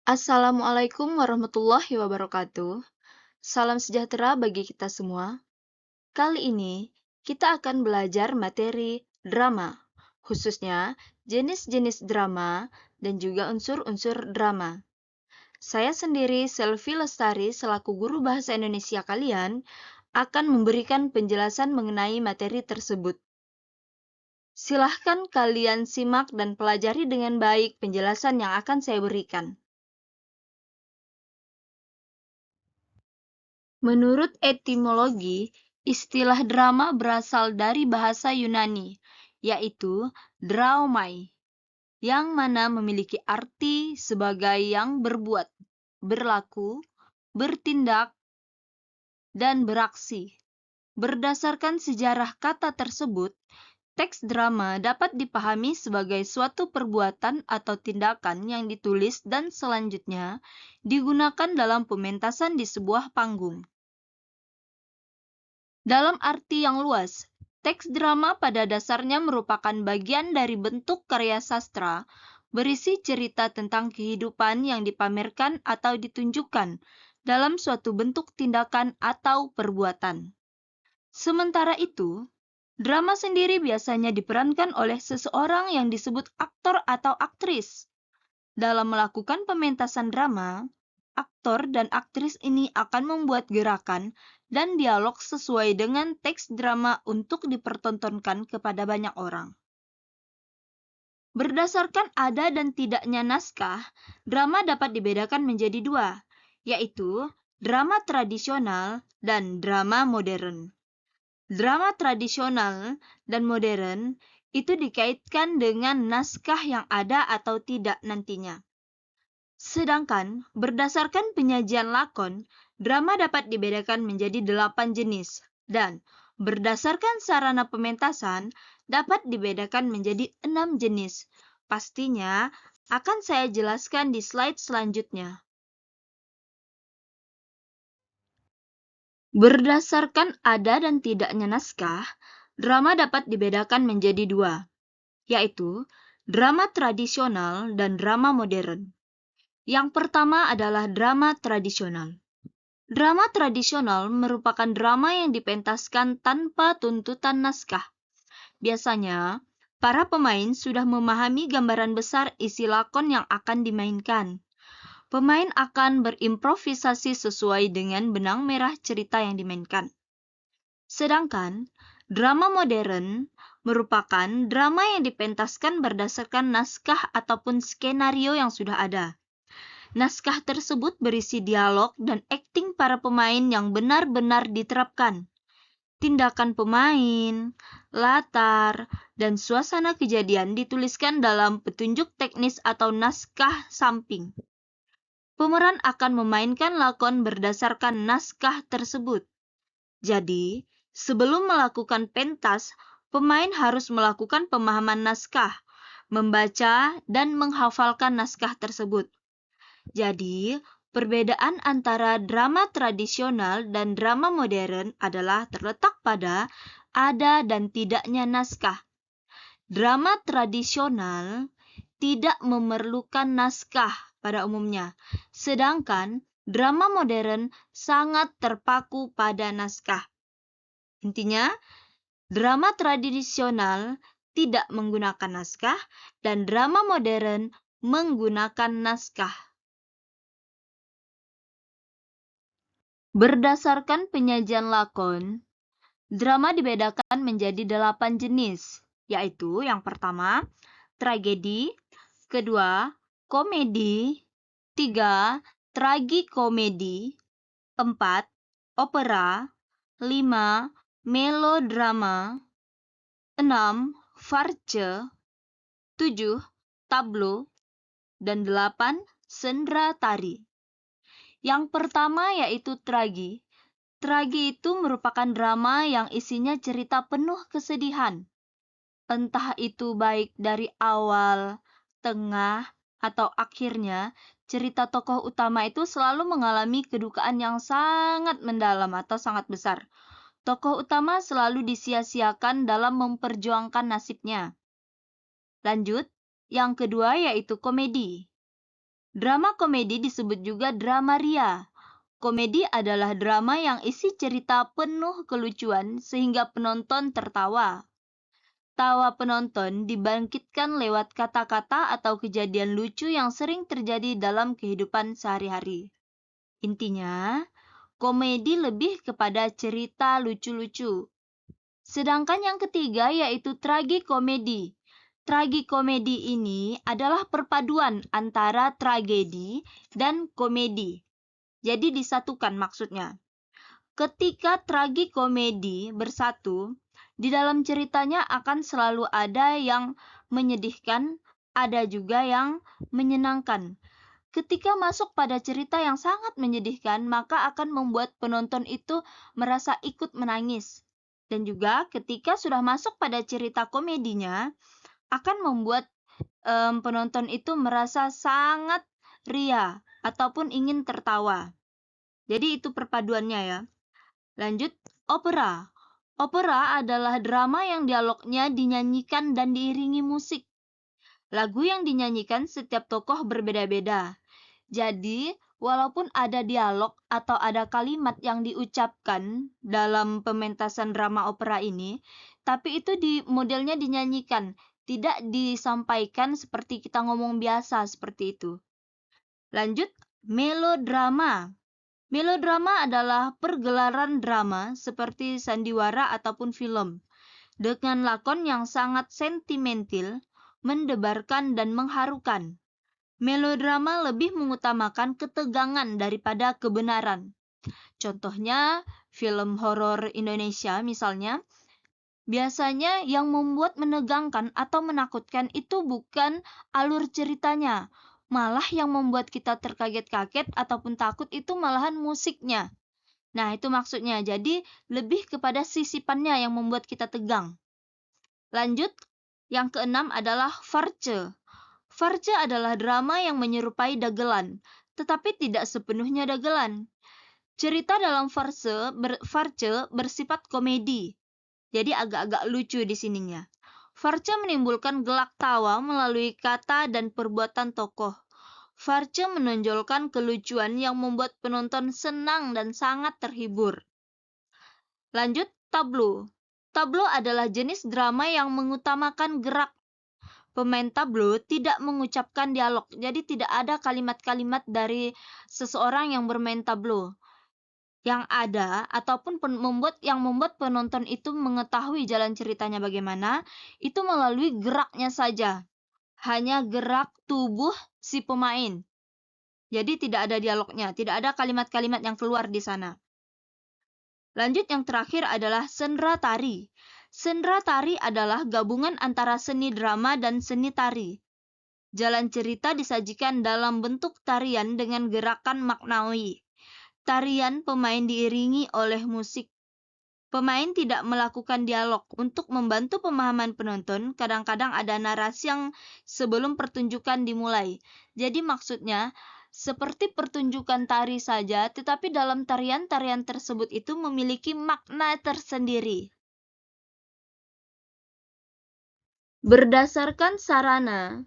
Assalamualaikum warahmatullahi wabarakatuh. Salam sejahtera bagi kita semua. Kali ini kita akan belajar materi drama, khususnya jenis-jenis drama dan juga unsur-unsur drama. Saya sendiri, Selvi Lestari, selaku guru bahasa Indonesia kalian, akan memberikan penjelasan mengenai materi tersebut. Silahkan kalian simak dan pelajari dengan baik penjelasan yang akan saya berikan. Menurut etimologi, istilah drama berasal dari bahasa Yunani, yaitu draomai, yang mana memiliki arti sebagai yang berbuat, berlaku, bertindak, dan beraksi. Berdasarkan sejarah kata tersebut, teks drama dapat dipahami sebagai suatu perbuatan atau tindakan yang ditulis dan selanjutnya digunakan dalam pementasan di sebuah panggung. Dalam arti yang luas, teks drama pada dasarnya merupakan bagian dari bentuk karya sastra, berisi cerita tentang kehidupan yang dipamerkan atau ditunjukkan dalam suatu bentuk tindakan atau perbuatan. Sementara itu, drama sendiri biasanya diperankan oleh seseorang yang disebut aktor atau aktris. Dalam melakukan pementasan drama, aktor dan aktris ini akan membuat gerakan dan dialog sesuai dengan teks drama untuk dipertontonkan kepada banyak orang. Berdasarkan ada dan tidaknya naskah, drama dapat dibedakan menjadi dua, yaitu drama tradisional dan drama modern. Drama tradisional dan modern itu dikaitkan dengan naskah yang ada atau tidak nantinya. Sedangkan berdasarkan penyajian lakon, drama dapat dibedakan menjadi 8 jenis dan berdasarkan sarana pementasan dapat dibedakan menjadi 6 jenis. Pastinya akan saya jelaskan di slide selanjutnya. Berdasarkan ada dan tidaknya naskah, drama dapat dibedakan menjadi dua, yaitu drama tradisional dan drama modern. Yang pertama adalah drama tradisional. Drama tradisional merupakan drama yang dipentaskan tanpa tuntutan naskah. Biasanya, para pemain sudah memahami gambaran besar isi lakon yang akan dimainkan. Pemain akan berimprovisasi sesuai dengan benang merah cerita yang dimainkan. Sedangkan, drama modern merupakan drama yang dipentaskan berdasarkan naskah ataupun skenario yang sudah ada. Naskah tersebut berisi dialog dan akting para pemain yang benar-benar diterapkan. Tindakan pemain, latar, dan suasana kejadian dituliskan dalam petunjuk teknis atau naskah samping. Pemeran akan memainkan lakon berdasarkan naskah tersebut. Jadi, sebelum melakukan pentas, pemain harus melakukan pemahaman naskah, membaca dan menghafalkan naskah tersebut. Jadi, perbedaan antara drama tradisional dan drama modern adalah terletak pada ada dan tidaknya naskah. Drama tradisional tidak memerlukan naskah pada umumnya, sedangkan drama modern sangat terpaku pada naskah. Intinya, drama tradisional tidak menggunakan naskah dan drama modern menggunakan naskah. Berdasarkan penyajian lakon, drama dibedakan menjadi 8 jenis, yaitu yang pertama, tragedi, kedua, komedi, 3, tragikomedi, 4, opera, 5, melodrama, 6, farce, 7, tablo, dan 8, sendra tari. Yang pertama yaitu tragi. Tragi itu merupakan drama yang isinya cerita penuh kesedihan. Entah itu baik dari awal, tengah, atau akhirnya, cerita tokoh utama itu selalu mengalami kedukaan yang sangat mendalam atau sangat besar. Tokoh utama selalu disia-siakan dalam memperjuangkan nasibnya. Lanjut, yang kedua yaitu komedi. Drama komedi disebut juga drama ria. Komedi adalah drama yang isi cerita penuh kelucuan sehingga penonton tertawa. Tawa penonton dibangkitkan lewat kata-kata atau kejadian lucu yang sering terjadi dalam kehidupan sehari-hari. Intinya, komedi lebih kepada cerita lucu-lucu. Sedangkan yang ketiga yaitu tragikomedi. Tragikomedi ini adalah perpaduan antara tragedi dan komedi. Jadi disatukan maksudnya. Ketika tragikomedi bersatu, di dalam ceritanya akan selalu ada yang menyedihkan, ada juga yang menyenangkan. Ketika masuk pada cerita yang sangat menyedihkan, maka akan membuat penonton itu merasa ikut menangis. Dan juga ketika sudah masuk pada cerita komedinya, akan membuat penonton itu merasa sangat ria ataupun ingin tertawa. Jadi itu perpaduannya ya. Lanjut, opera. Opera adalah drama yang dialognya dinyanyikan dan diiringi musik. Lagu yang dinyanyikan setiap tokoh berbeda-beda. Jadi, walaupun ada dialog atau ada kalimat yang diucapkan dalam pementasan drama opera ini, tapi itu modelnya dinyanyikan, tidak disampaikan seperti kita ngomong biasa seperti itu. Lanjut, melodrama. Melodrama adalah pergelaran drama seperti sandiwara ataupun film, dengan lakon yang sangat sentimental, mendebarkan dan mengharukan. Melodrama lebih mengutamakan ketegangan daripada kebenaran. Contohnya, film horor Indonesia misalnya, biasanya yang membuat menegangkan atau menakutkan itu bukan alur ceritanya, malah yang membuat kita terkaget-kaget ataupun takut itu malahan musiknya. Nah, itu maksudnya. Jadi, lebih kepada sisipannya yang membuat kita tegang. Lanjut, yang keenam adalah farce. Farce adalah drama yang menyerupai dagelan, tetapi tidak sepenuhnya dagelan. Cerita dalam farce bersifat komedi, jadi agak-agak lucu di sininya. Farce menimbulkan gelak tawa melalui kata dan perbuatan tokoh. Farce menonjolkan kelucuan yang membuat penonton senang dan sangat terhibur. Lanjut, tableau. Tableau adalah jenis drama yang mengutamakan gerak. Pemain tableau tidak mengucapkan dialog, jadi tidak ada kalimat-kalimat dari seseorang yang bermain tableau. Yang ada ataupun membuat penonton itu mengetahui jalan ceritanya bagaimana, itu melalui geraknya saja. Hanya gerak tubuh si pemain. Jadi tidak ada dialognya, tidak ada kalimat-kalimat yang keluar di sana. Lanjut, yang terakhir adalah sendra tari. Sendra tari adalah gabungan antara seni drama dan seni tari. Jalan cerita disajikan dalam bentuk tarian dengan gerakan maknawi. Tarian pemain diiringi oleh musik. Pemain tidak melakukan dialog. Untuk membantu pemahaman penonton, kadang-kadang ada narasi yang sebelum pertunjukan dimulai. Jadi maksudnya, seperti pertunjukan tari saja, tetapi dalam tarian-tarian tersebut itu memiliki makna tersendiri. Berdasarkan sarana,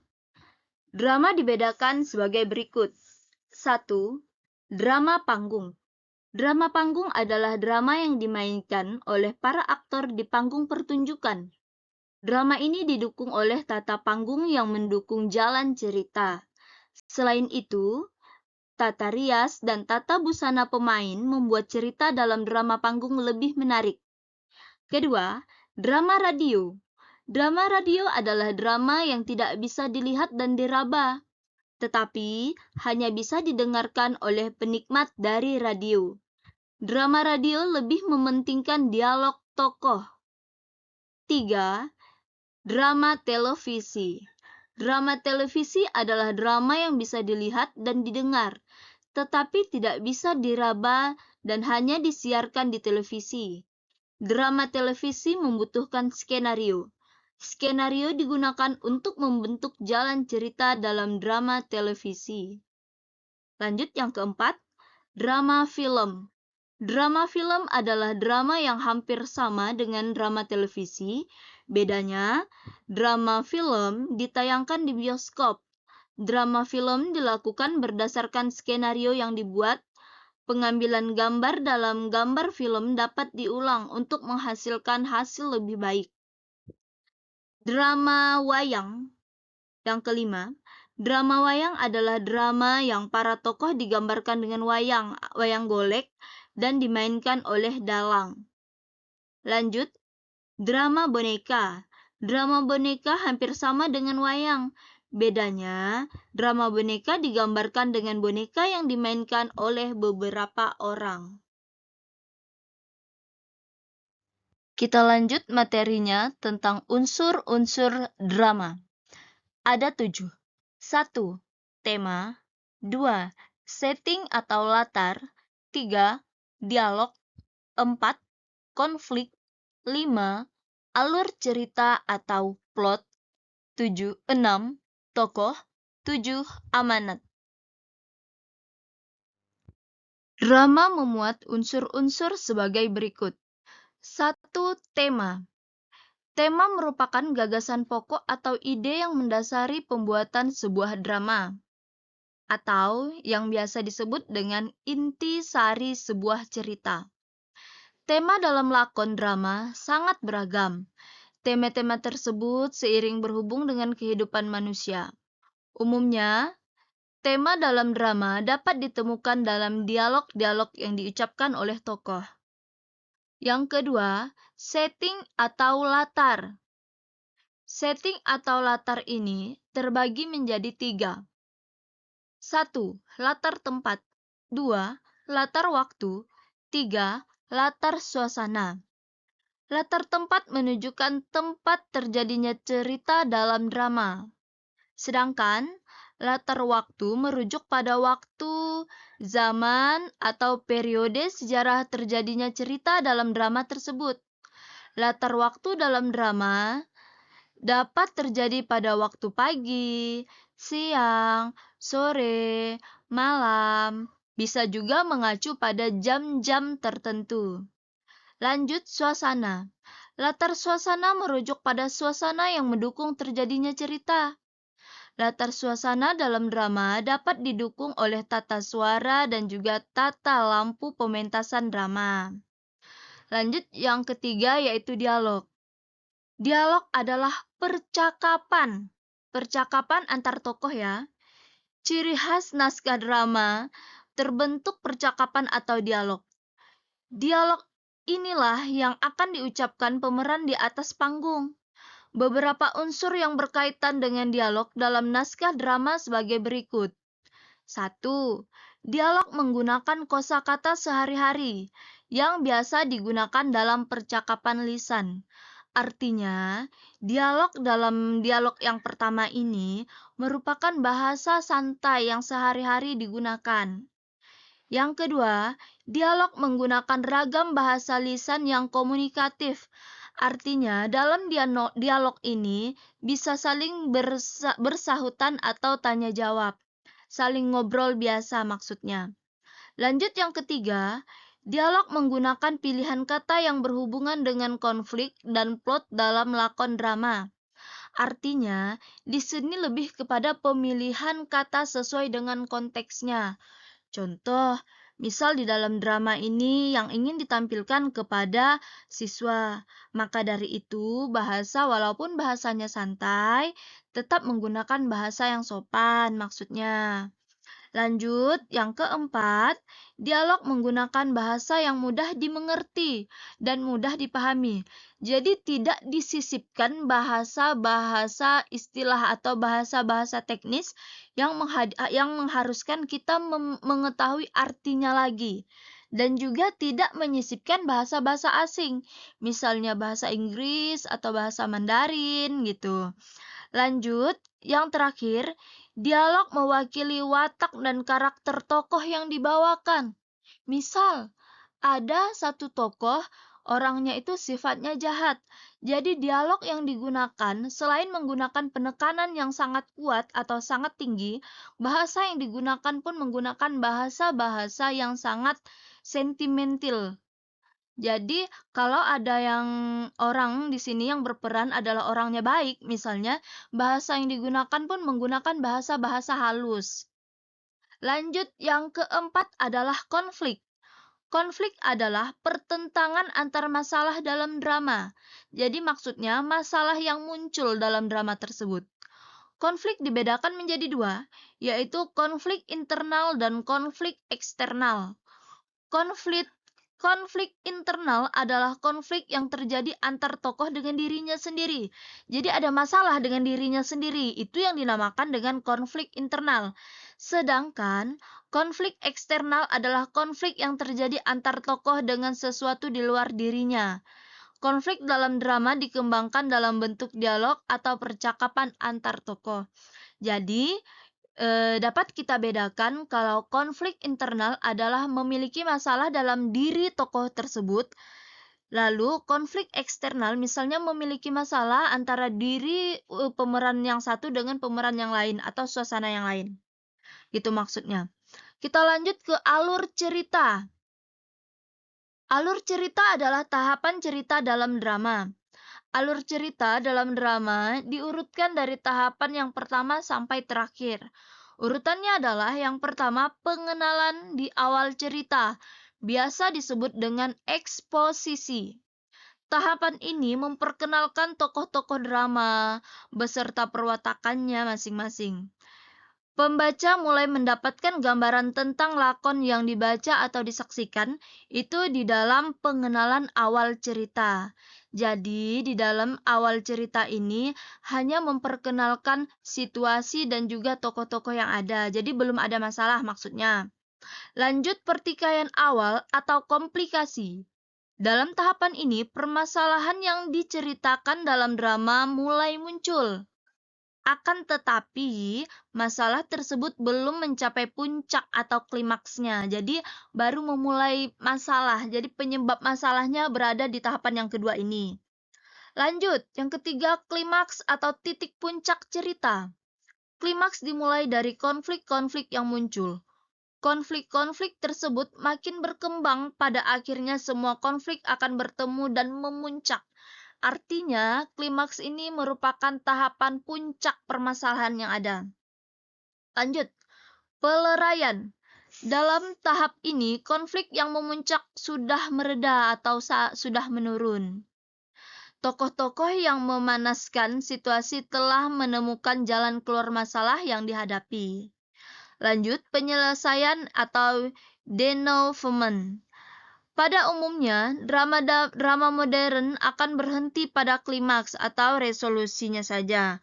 drama dibedakan sebagai berikut. 1. Drama panggung. Drama panggung adalah drama yang dimainkan oleh para aktor di panggung pertunjukan. Drama ini didukung oleh tata panggung yang mendukung jalan cerita. Selain itu, tata rias dan tata busana pemain membuat cerita dalam drama panggung lebih menarik. Kedua, drama radio. Drama radio adalah drama yang tidak bisa dilihat dan diraba, tetapi hanya bisa didengarkan oleh penikmat dari radio. Drama radio lebih mementingkan dialog tokoh. 3. Drama televisi. Drama televisi adalah drama yang bisa dilihat dan didengar, tetapi tidak bisa diraba dan hanya disiarkan di televisi. Drama televisi membutuhkan skenario. Skenario digunakan untuk membentuk jalan cerita dalam drama televisi. Lanjut, yang keempat, drama film. Drama film adalah drama yang hampir sama dengan drama televisi. Bedanya, drama film ditayangkan di bioskop, Drama film dilakukan berdasarkan skenario yang dibuat. Pengambilan gambar dalam gambar film dapat diulang untuk menghasilkan hasil lebih baik. Drama wayang yang kelima, drama wayang adalah drama yang para tokoh digambarkan dengan wayang golek, dan dimainkan oleh dalang. Lanjut, drama boneka. Drama boneka hampir sama dengan wayang. Bedanya, drama boneka digambarkan dengan boneka yang dimainkan oleh beberapa orang. Kita lanjut materinya tentang unsur-unsur drama. Ada 7. 1. Tema. 2. Setting atau latar. 3. Dialog. 4. Konflik. 5. Alur cerita atau plot. 6. Tokoh. 7. Amanat. Drama memuat unsur-unsur sebagai berikut. 1. Tema. Tema merupakan gagasan pokok atau ide yang mendasari pembuatan sebuah drama, atau yang biasa disebut dengan inti sari sebuah cerita. Tema dalam lakon drama sangat beragam. Tema-tema tersebut seiring berhubung dengan kehidupan manusia. Umumnya, tema dalam drama dapat ditemukan dalam dialog-dialog yang diucapkan oleh tokoh. Yang kedua, setting atau latar. Setting atau latar ini terbagi menjadi 3. 1. Latar tempat. 2. Latar waktu. 3. Latar suasana. Latar tempat menunjukkan tempat terjadinya cerita dalam drama. Sedangkan latar waktu merujuk pada waktu, zaman, atau periode sejarah terjadinya cerita dalam drama tersebut. Latar waktu dalam drama dapat terjadi pada waktu pagi, siang, sore, malam, bisa juga mengacu pada jam-jam tertentu. Lanjut, suasana. Latar suasana merujuk pada suasana yang mendukung terjadinya cerita. Latar suasana dalam drama dapat didukung oleh tata suara dan juga tata lampu pementasan drama. Lanjut, yang ketiga yaitu dialog. Dialog adalah percakapan. Percakapan antar tokoh ya. Ciri khas naskah drama terbentuk percakapan atau dialog. Dialog inilah yang akan diucapkan pemeran di atas panggung. Beberapa unsur yang berkaitan dengan dialog dalam naskah drama sebagai berikut. 1. Dialog menggunakan kosakata sehari-hari yang biasa digunakan dalam percakapan lisan. Artinya, dialog dalam dialog yang pertama ini merupakan bahasa santai yang sehari-hari digunakan. Yang kedua, dialog menggunakan ragam bahasa lisan yang komunikatif. Artinya, dalam dialog ini bisa saling bersahutan atau tanya jawab. Saling ngobrol biasa maksudnya. Lanjut, yang ketiga, dialog menggunakan pilihan kata yang berhubungan dengan konflik dan plot dalam lakon drama. Artinya, di sini lebih kepada pemilihan kata sesuai dengan konteksnya. Contoh, misal di dalam drama ini yang ingin ditampilkan kepada siswa, maka dari itu bahasa walaupun bahasanya santai, tetap menggunakan bahasa yang sopan maksudnya. Lanjut, yang keempat, dialog menggunakan bahasa yang mudah dimengerti dan mudah dipahami. Jadi tidak disisipkan bahasa-bahasa istilah atau bahasa-bahasa teknis yang mengharuskan kita mengetahui artinya lagi. Dan juga tidak menyisipkan bahasa-bahasa asing, misalnya bahasa Inggris atau bahasa Mandarin gitu. Lanjut, yang terakhir, dialog mewakili watak dan karakter tokoh yang dibawakan. Misal, ada satu tokoh, orangnya itu sifatnya jahat. Jadi dialog yang digunakan, selain menggunakan penekanan yang sangat kuat atau sangat tinggi, bahasa yang digunakan pun menggunakan bahasa-bahasa yang sangat sentimental. Jadi, kalau ada yang orang di sini yang berperan adalah orangnya baik, misalnya bahasa yang digunakan pun menggunakan bahasa-bahasa halus. Lanjut, yang keempat adalah konflik. Konflik adalah pertentangan antar masalah dalam drama. Jadi maksudnya masalah yang muncul dalam drama tersebut. Konflik dibedakan menjadi dua, yaitu konflik internal dan konflik eksternal. Konflik konflik internal adalah konflik yang terjadi antar tokoh dengan dirinya sendiri. Jadi ada masalah dengan dirinya sendiri, itu yang dinamakan dengan konflik internal. Sedangkan konflik eksternal adalah konflik yang terjadi antar tokoh dengan sesuatu di luar dirinya. Konflik dalam drama dikembangkan dalam bentuk dialog atau percakapan antar tokoh. Jadi, dapat kita bedakan kalau konflik internal adalah memiliki masalah dalam diri tokoh tersebut. Lalu konflik eksternal misalnya memiliki masalah antara diri pemeran yang satu dengan pemeran yang lain atau suasana yang lain. Itu maksudnya. Kita lanjut ke alur cerita. Alur cerita adalah tahapan cerita dalam drama. Alur cerita dalam drama diurutkan dari tahapan yang pertama sampai terakhir. Urutannya adalah yang pertama pengenalan di awal cerita, biasa disebut dengan eksposisi. Tahapan ini memperkenalkan tokoh-tokoh drama beserta perwatakannya masing-masing. Pembaca mulai mendapatkan gambaran tentang lakon yang dibaca atau disaksikan itu di dalam pengenalan awal cerita. Jadi, di dalam awal cerita ini hanya memperkenalkan situasi dan juga tokoh-tokoh yang ada. Jadi, belum ada masalah maksudnya. Lanjut pertikaian awal atau komplikasi. Dalam tahapan ini, permasalahan yang diceritakan dalam drama mulai muncul. Akan tetapi, masalah tersebut belum mencapai puncak atau klimaksnya. Jadi, baru memulai masalah. Jadi, penyebab masalahnya berada di tahapan yang kedua ini. Lanjut, yang ketiga, klimaks atau titik puncak cerita. Klimaks dimulai dari konflik-konflik yang muncul. Konflik-konflik tersebut makin berkembang, pada akhirnya semua konflik akan bertemu dan memuncak. Artinya, klimaks ini merupakan tahapan puncak permasalahan yang ada. Lanjut, peleraian. Dalam tahap ini, konflik yang memuncak sudah mereda atau sudah menurun. Tokoh-tokoh yang memanaskan situasi telah menemukan jalan keluar masalah yang dihadapi. Lanjut, penyelesaian atau denouement. Pada umumnya, drama modern akan berhenti pada klimaks atau resolusinya saja.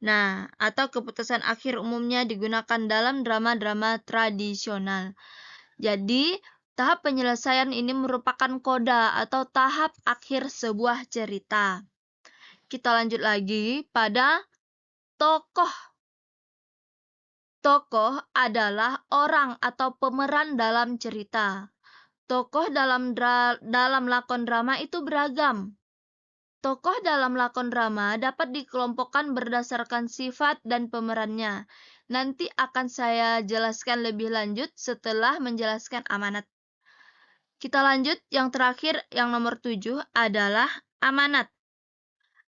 Nah, atau keputusan akhir umumnya digunakan dalam drama-drama tradisional. Jadi, tahap penyelesaian ini merupakan koda atau tahap akhir sebuah cerita. Kita lanjut lagi pada tokoh. Tokoh adalah orang atau pemeran dalam cerita. Tokoh dalam lakon drama itu beragam. Tokoh dalam lakon drama dapat dikelompokkan berdasarkan sifat dan pemerannya. Nanti akan saya jelaskan lebih lanjut setelah menjelaskan amanat. Kita lanjut, yang terakhir, yang nomor 7 adalah amanat.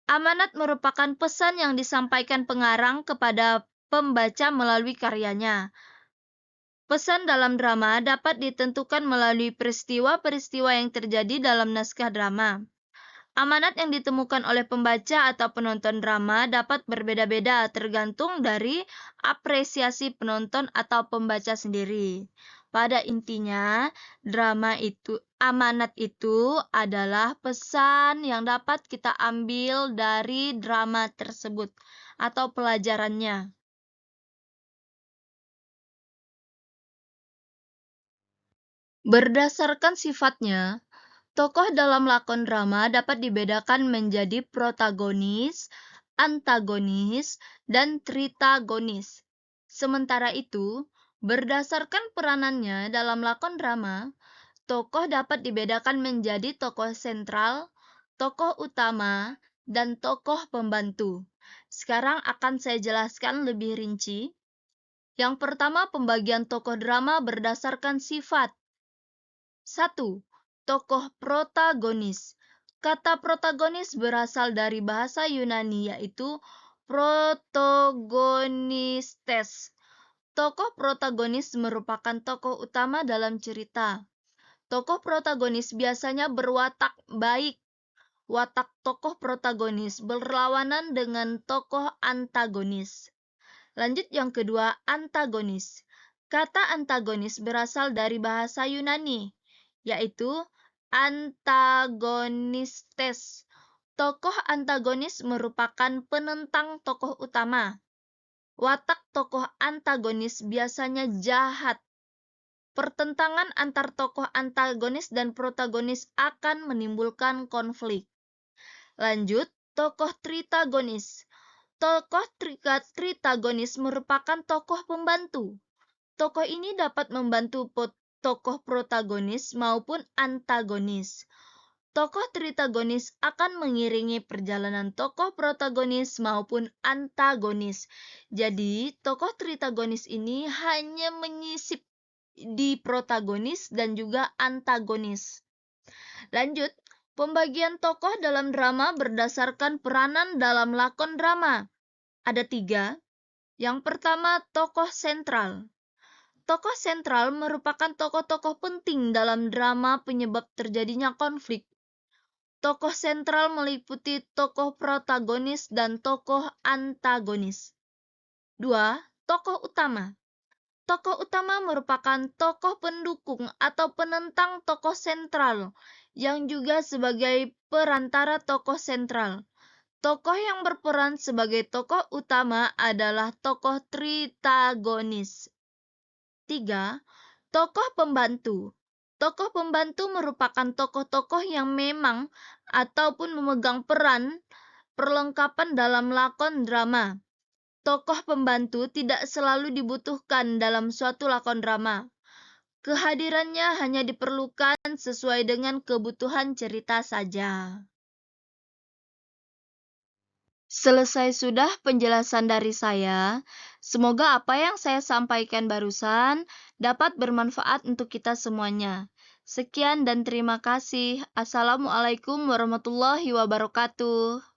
Amanat merupakan pesan yang disampaikan pengarang kepada pembaca melalui karyanya. Pesan dalam drama dapat ditentukan melalui peristiwa-peristiwa yang terjadi dalam naskah drama. Amanat yang ditemukan oleh pembaca atau penonton drama dapat berbeda-beda tergantung dari apresiasi penonton atau pembaca sendiri. Pada intinya, amanat itu adalah pesan yang dapat kita ambil dari drama tersebut atau pelajarannya. Berdasarkan sifatnya, tokoh dalam lakon drama dapat dibedakan menjadi protagonis, antagonis, dan tritagonis. Sementara itu, berdasarkan peranannya dalam lakon drama, tokoh dapat dibedakan menjadi tokoh sentral, tokoh utama, dan tokoh pembantu. Sekarang akan saya jelaskan lebih rinci. Yang pertama, pembagian tokoh drama berdasarkan sifat. 1. tokoh protagonis. Kata protagonis berasal dari bahasa Yunani yaitu protagonistes. Tokoh protagonis merupakan tokoh utama dalam cerita. Tokoh protagonis biasanya berwatak baik. Watak tokoh protagonis berlawanan dengan tokoh antagonis. Lanjut yang kedua, antagonis. Kata antagonis berasal dari bahasa Yunani, yaitu antagonistes. Tokoh antagonis merupakan penentang tokoh utama. Watak tokoh antagonis biasanya jahat. Pertentangan antar tokoh antagonis dan protagonis akan menimbulkan konflik. Lanjut, tokoh tritagonis. Tokoh tritagonis merupakan tokoh pembantu. Tokoh ini dapat membantu tokoh protagonis maupun antagonis. Tokoh tritagonis akan mengiringi perjalanan tokoh protagonis maupun antagonis. Jadi, tokoh tritagonis ini hanya menyisip di protagonis dan juga antagonis. Lanjut, pembagian tokoh dalam drama berdasarkan peranan dalam lakon drama. Ada 3. Yang pertama, tokoh sentral. Tokoh sentral merupakan tokoh-tokoh penting dalam drama penyebab terjadinya konflik. Tokoh sentral meliputi tokoh protagonis dan tokoh antagonis. 2. Tokoh utama. Tokoh utama merupakan tokoh pendukung atau penentang tokoh sentral, yang juga sebagai perantara tokoh sentral. Tokoh yang berperan sebagai tokoh utama adalah tokoh tritagonis. 3. Tokoh pembantu. Tokoh pembantu merupakan tokoh-tokoh yang memang ataupun memegang peran perlengkapan dalam lakon drama. Tokoh pembantu tidak selalu dibutuhkan dalam suatu lakon drama. Kehadirannya hanya diperlukan sesuai dengan kebutuhan cerita saja. Selesai sudah penjelasan dari saya. Semoga apa yang saya sampaikan barusan dapat bermanfaat untuk kita semuanya. Sekian dan terima kasih. Assalamualaikum warahmatullahi wabarakatuh.